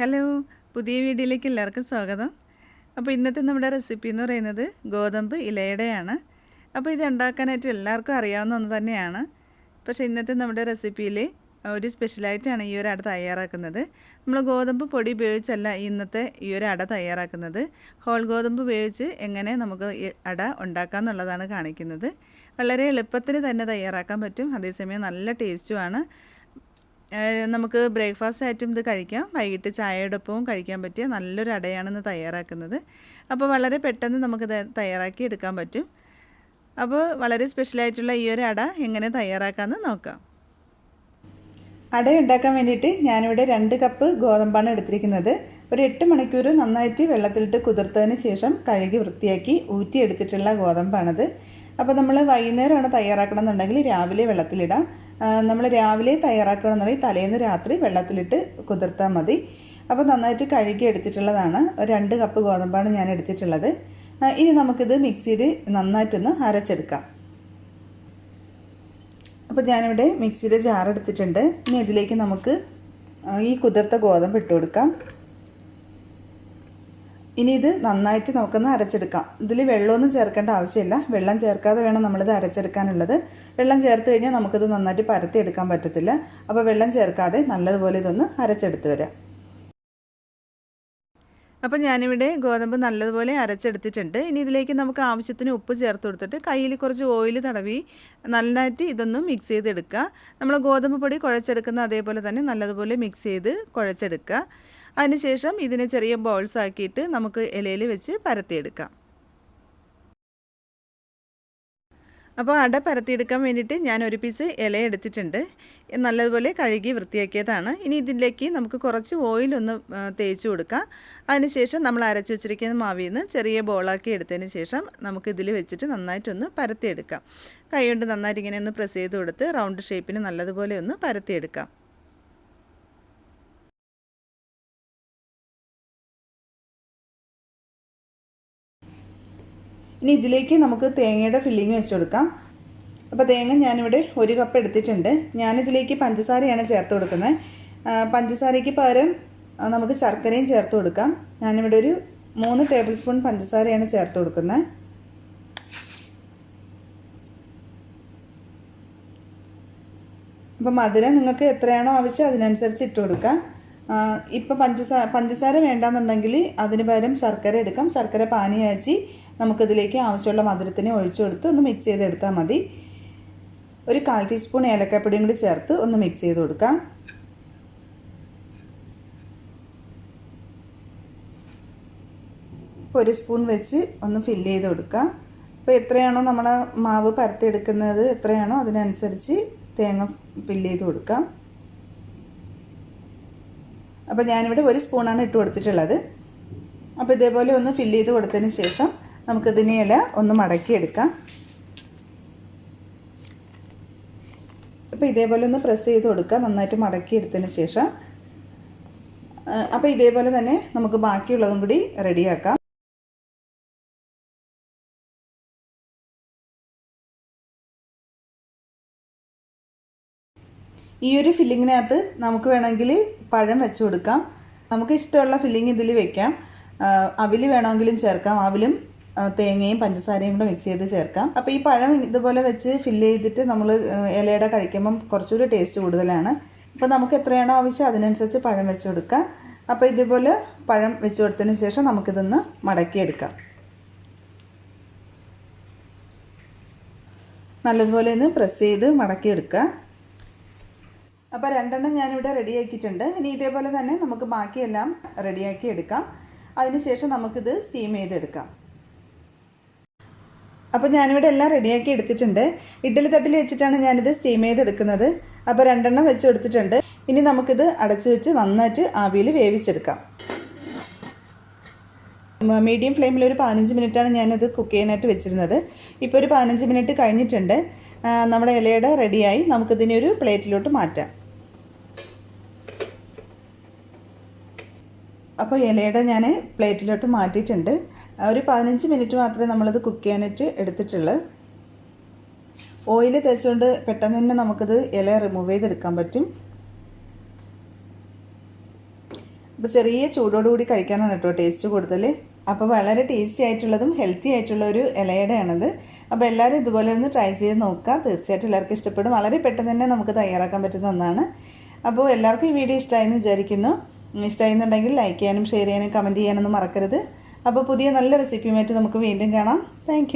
Hello, പുതിയ വീഡിയോയിലേക്ക് എല്ലാവർക്കും സ്വാഗതം. അപ്പോൾ ഇന്നത്തെ നമ്മുടെ റെസിപ്പി എന്ന് പറയുന്നത് ഗോതമ്പ് ഇലയുടെയാണ്. അപ്പോൾ ഇത് ഉണ്ടാക്കാനായിട്ട് എല്ലാവർക്കും അറിയാവുന്ന ഒന്ന് തന്നെയാണ്. പക്ഷേ ഇന്നത്തെ നമ്മുടെ റെസിപ്പിയിൽ ഒരു സ്പെഷ്യലായിട്ടാണ് ഈ ഒരു അട തയ്യാറാക്കുന്നത്. നമ്മൾ ഗോതമ്പ് പൊടി ഉപയോഗിച്ചല്ല ഇന്നത്തെ ഈ ഒരു അട തയ്യാറാക്കുന്നത്. ഹോൾ ഗോതമ്പ് ഉപയോഗിച്ച് എങ്ങനെ നമുക്ക് അട ഉണ്ടാക്കാം എന്നുള്ളതാണ് കാണിക്കുന്നത്. വളരെ എളുപ്പത്തിന് തന്നെ തയ്യാറാക്കാൻ പറ്റും, അതേസമയം നല്ല ടേസ്റ്റുമാണ്. നമുക്ക് ബ്രേക്ക്ഫാസ്റ്റ് ആയിട്ടും ഇത് കഴിക്കാം, വൈകിട്ട് ചായയോടൊപ്പവും കഴിക്കാൻ പറ്റിയ നല്ലൊരു അടയാണെന്ന് തയ്യാറാക്കുന്നത്. അപ്പോൾ വളരെ പെട്ടെന്ന് നമുക്കിത് തയ്യാറാക്കി എടുക്കാൻ പറ്റും. അപ്പോൾ വളരെ സ്പെഷ്യലായിട്ടുള്ള ഈ ഒരു അട എങ്ങനെ തയ്യാറാക്കാമെന്ന് നോക്കാം. അട ഉണ്ടാക്കാൻ വേണ്ടിയിട്ട് ഞാനിവിടെ 2 കപ്പ് ഗോതമ്പാണ് എടുത്തിരിക്കുന്നത്. ഒരു 8 മണിക്കൂർ നന്നായിട്ട് വെള്ളത്തിലിട്ട് കുതിർത്തതിന് ശേഷം കഴുകി വൃത്തിയാക്കി ഊറ്റിയെടുത്തിട്ടുള്ള ഗോതമ്പാണത്. അപ്പോൾ നമ്മൾ വൈകുന്നേരമാണ് തയ്യാറാക്കണം എന്നുണ്ടെങ്കിൽ രാവിലെ വെള്ളത്തിലിടാം. നമ്മൾ രാവിലെ തയ്യാറാക്കണമെന്നുണ്ടെങ്കിൽ തലേന്ന് രാത്രി വെള്ളത്തിലിട്ട് കുതിർത്താൽ മതി. അപ്പോൾ നന്നായിട്ട് കഴുകി എടുത്തിട്ടുള്ളതാണ്. ഒരു 2 കപ്പ് ഗോതമ്പാണ് ഞാൻ എടുത്തിട്ടുള്ളത്. ഇനി നമുക്കിത് മിക്സിയിൽ നന്നായിട്ടൊന്ന് അരച്ചെടുക്കാം. അപ്പോൾ ഞാനിവിടെ മിക്സിയുടെ ജാർ എടുത്തിട്ടുണ്ട്. ഇനി ഇതിലേക്ക് നമുക്ക് ഈ കുതിർത്ത ഗോതമ്പ് ഇട്ട് കൊടുക്കാം. ഇനി ഇത് നന്നായിട്ട് നമുക്കൊന്ന് അരച്ചെടുക്കാം. ഇതിൽ വെള്ളമൊന്നും ചേർക്കേണ്ട ആവശ്യമില്ല. വെള്ളം ചേർക്കാതെ വേണം നമ്മളിത് അരച്ചെടുക്കാനുള്ളത്. വെള്ളം ചേർത്ത് കഴിഞ്ഞാൽ നമുക്കിത് നന്നായിട്ട് പരത്തിയെടുക്കാൻ പറ്റത്തില്ല. അപ്പോൾ വെള്ളം ചേർക്കാതെ നല്ലതുപോലെ ഇതൊന്ന് അരച്ചെടുത്ത് വരാം. അപ്പോൾ ഞാനിവിടെ ഗോതമ്പ് നല്ലതുപോലെ അരച്ചെടുത്തിട്ടുണ്ട്. ഇനി ഇതിലേക്ക് നമുക്ക് ആവശ്യത്തിന് ഉപ്പ് ചേർത്ത് കൊടുത്തിട്ട് കയ്യിൽ കുറച്ച് ഓയിൽ തടവി നന്നായിട്ട് ഇതൊന്ന് മിക്സ് ചെയ്തെടുക്കുക. നമ്മൾ ഗോതമ്പ് പൊടി കുഴച്ചെടുക്കുന്ന അതേപോലെ തന്നെ നല്ലതുപോലെ മിക്സ് ചെയ്ത് കുഴച്ചെടുക്കുക. അതിനുശേഷം ഇതിനെ ചെറിയ ബോൾസ് ആക്കിയിട്ട് നമുക്ക് ഇലയിൽ വെച്ച് പരത്തിയെടുക്കാം. അപ്പോൾ അട പരത്തിയെടുക്കാൻ വേണ്ടിയിട്ട് ഞാൻ ഒരു പീസ് ഇല എടുത്തിട്ടുണ്ട്. നല്ലതുപോലെ കഴുകി വൃത്തിയാക്കിയതാണ്. ഇനി ഇതിലേക്ക് നമുക്ക് കുറച്ച് ഓയിലൊന്ന് തേച്ച് കൊടുക്കാം. അതിനുശേഷം നമ്മൾ അരച്ച് വെച്ചിരിക്കുന്ന മാവിൽ നിന്ന് ചെറിയ ബോളാക്കി എടുത്തതിന് ശേഷം നമുക്ക് ഇതിൽ വെച്ചിട്ട് നന്നായിട്ടൊന്ന് പരത്തിയെടുക്കാം. കൈ കൊണ്ട് നന്നായിട്ട് ഇങ്ങനെ ഒന്ന് പ്രസ് ചെയ്ത് കൊടുത്ത് റൗണ്ട് ഷേപ്പിന് നല്ലതുപോലെ ഒന്ന് പരത്തിയെടുക്കാം. ഇനി ഇതിലേക്ക് നമുക്ക് തേങ്ങയുടെ ഫില്ലിങ് വെച്ച് കൊടുക്കാം. അപ്പോൾ തേങ്ങ ഞാനിവിടെ 1 കപ്പ് എടുത്തിട്ടുണ്ട്. ഞാനിതിലേക്ക് പഞ്ചസാരയാണ് ചേർത്ത് കൊടുക്കുന്നത്. പഞ്ചസാരയ്ക്ക് പകരം നമുക്ക് ശർക്കരയും ചേർത്ത് കൊടുക്കാം. ഞാനിവിടെ ഒരു 3 ടേബിൾ സ്പൂൺ പഞ്ചസാരയാണ് ചേർത്ത് കൊടുക്കുന്നത്. അപ്പോൾ മധുരം നിങ്ങൾക്ക് എത്രയാണോ ആവശ്യം അതിനനുസരിച്ച് ഇട്ട് കൊടുക്കാം. ഇപ്പോൾ പഞ്ചസാര വേണ്ടാന്നുണ്ടെങ്കിൽ അതിന് പകരം ശർക്കര എടുക്കാം. ശർക്കര പാനി കാച്ചി നമുക്കിതിലേക്ക് ആവശ്യമുള്ള മധുരത്തിന് ഒഴിച്ചു കൊടുത്ത് ഒന്ന് മിക്സ് ചെയ്തെടുത്താൽ മതി. ഒരു 1/4 ടീസ്പൂൺ ഏലക്കാപ്പൊടിയും കൂടി ചേർത്ത് ഒന്ന് മിക്സ് ചെയ്ത് കൊടുക്കാം. ഇപ്പോൾ 1 സ്പൂൺ വെച്ച് ഒന്ന് ഫില്ല് ചെയ്ത് കൊടുക്കാം. അപ്പോൾ എത്രയാണോ നമ്മൾ മാവ് പരത്തിയെടുക്കുന്നത് എത്രയാണോ അതിനനുസരിച്ച് തേങ്ങ ഫില്ല് ചെയ്ത് കൊടുക്കാം. അപ്പോൾ ഞാനിവിടെ 1 സ്പൂണാണ് ഇട്ട് കൊടുത്തിട്ടുള്ളത്. അപ്പോൾ ഇതേപോലെ ഒന്ന് ഫില്ല് ചെയ്ത് കൊടുത്തതിന് ശേഷം നമുക്കിതിനെ ഇല ഒന്ന് മടക്കിയെടുക്കാം. അപ്പോൾ ഇതേപോലെ ഒന്ന് പ്രസ് ചെയ്ത് കൊടുക്കുക, നന്നായിട്ട് മടക്കിയെടുത്തതിന് ശേഷം. അപ്പോൾ ഇതേപോലെ തന്നെ നമുക്ക് ബാക്കിയുള്ളതും കൂടി റെഡിയാക്കാം. ഈ ഒരു ഫില്ലിങ്ങിനകത്ത് നമുക്ക് വേണമെങ്കിൽ പഴം വെച്ച് കൊടുക്കാം. നമുക്ക് ഇഷ്ടമുള്ള ഫില്ലിങ് ഇതിൽ വെക്കാം. അവിൽ വേണമെങ്കിലും ചേർക്കാം. അവിലും തേങ്ങയും പഞ്ചസാരയും കൂടെ മിക്സ് ചെയ്ത് ചേർക്കാം. അപ്പോൾ ഈ പഴം ഇതുപോലെ വെച്ച് ഫില്ല് ചെയ്തിട്ട് നമ്മൾ ഇലയുടെ കഴിക്കുമ്പം കുറച്ചുകൂടി ടേസ്റ്റ് കൂടുതലാണ്. അപ്പോൾ നമുക്ക് എത്രയാണോ ആവശ്യം അതിനനുസരിച്ച് പഴം വെച്ച് കൊടുക്കാം. അപ്പോൾ ഇതുപോലെ പഴം വെച്ച് കൊടുത്തതിന് ശേഷം നമുക്കിതൊന്ന് മടക്കിയെടുക്കാം. നല്ലതുപോലെ ഒന്ന് പ്രസ് ചെയ്ത് മടക്കിയെടുക്കുക. അപ്പോൾ 2 എണ്ണം ഞാനിവിടെ റെഡിയാക്കിയിട്ടുണ്ട്. ഇനി ഇതേപോലെ തന്നെ നമുക്ക് ബാക്കിയെല്ലാം റെഡിയാക്കി എടുക്കാം. അതിനുശേഷം നമുക്കിത് സ്റ്റീം ചെയ്തെടുക്കാം. അപ്പോൾ ഞാനിവിടെ എല്ലാം റെഡിയാക്കി എടുത്തിട്ടുണ്ട്. ഇഡ്ഡലി തട്ടിൽ വെച്ചിട്ടാണ് ഞാനിത് സ്റ്റീം ചെയ്തെടുക്കുന്നത്. അപ്പോൾ 2 എണ്ണം വെച്ച് കൊടുത്തിട്ടുണ്ട്. ഇനി നമുക്കിത് അടച്ചു വെച്ച് നന്നായിട്ട് ആവിയിൽ വേവിച്ചെടുക്കാം. മീഡിയം ഫ്ലെയിമിൽ ഒരു 15 മിനിറ്റാണ് ഞാനിത് കുക്ക് ചെയ്യാനായിട്ട് വെച്ചിരുന്നത്. ഇപ്പോൾ ഒരു 15 മിനിറ്റ് കഴിഞ്ഞിട്ടുണ്ട്. നമ്മുടെ ഇലയുടെ റെഡിയായി. നമുക്കിതിനെ ഒരു പ്ലേറ്റിലോട്ട് മാറ്റാം. അപ്പോൾ ഇലയുടെ ഞാൻ പ്ലേറ്റിലോട്ട് മാറ്റിയിട്ടുണ്ട്. ഒരു 15 മിനിറ്റ് മാത്രമേ നമ്മളിത് കുക്ക് ചെയ്യാനായിട്ട് എടുത്തിട്ടുള്ളൂ. ഓയിൽ തേച്ചുകൊണ്ട് പെട്ടെന്ന് തന്നെ നമുക്കിത് ഇല റിമൂവ് ചെയ്തെടുക്കാൻ പറ്റും. അപ്പോൾ ചെറിയ ചൂടോടുകൂടി കഴിക്കാനാണ് കേട്ടോ ടേസ്റ്റ് കൂടുതൽ. അപ്പോൾ വളരെ ടേസ്റ്റി ആയിട്ടുള്ളതും ഹെൽത്തി ആയിട്ടുള്ള ഒരു ഇലയുടെയാണത്. അപ്പോൾ എല്ലാവരും ഇതുപോലെ ഒന്ന് ട്രൈ ചെയ്ത് നോക്കുക. തീർച്ചയായിട്ടും എല്ലാവർക്കും ഇഷ്ടപ്പെടും. വളരെ പെട്ടെന്ന് തന്നെ നമുക്ക് തയ്യാറാക്കാൻ പറ്റുന്ന ഒന്നാണ്. അപ്പോൾ എല്ലാവർക്കും ഈ വീഡിയോ ഇഷ്ടമായെന്ന് വിചാരിക്കുന്നു. ഇഷ്ടമായിരുന്നുണ്ടെങ്കിൽ ലൈക്ക് ചെയ്യാനും ഷെയർ ചെയ്യാനും കമൻറ്റ് ചെയ്യാനൊന്നും മറക്കരുത്. അപ്പോൾ പുതിയ നല്ല റെസിപ്പിയുമായിട്ട് നമുക്ക് വീണ്ടും കാണാം. താങ്ക്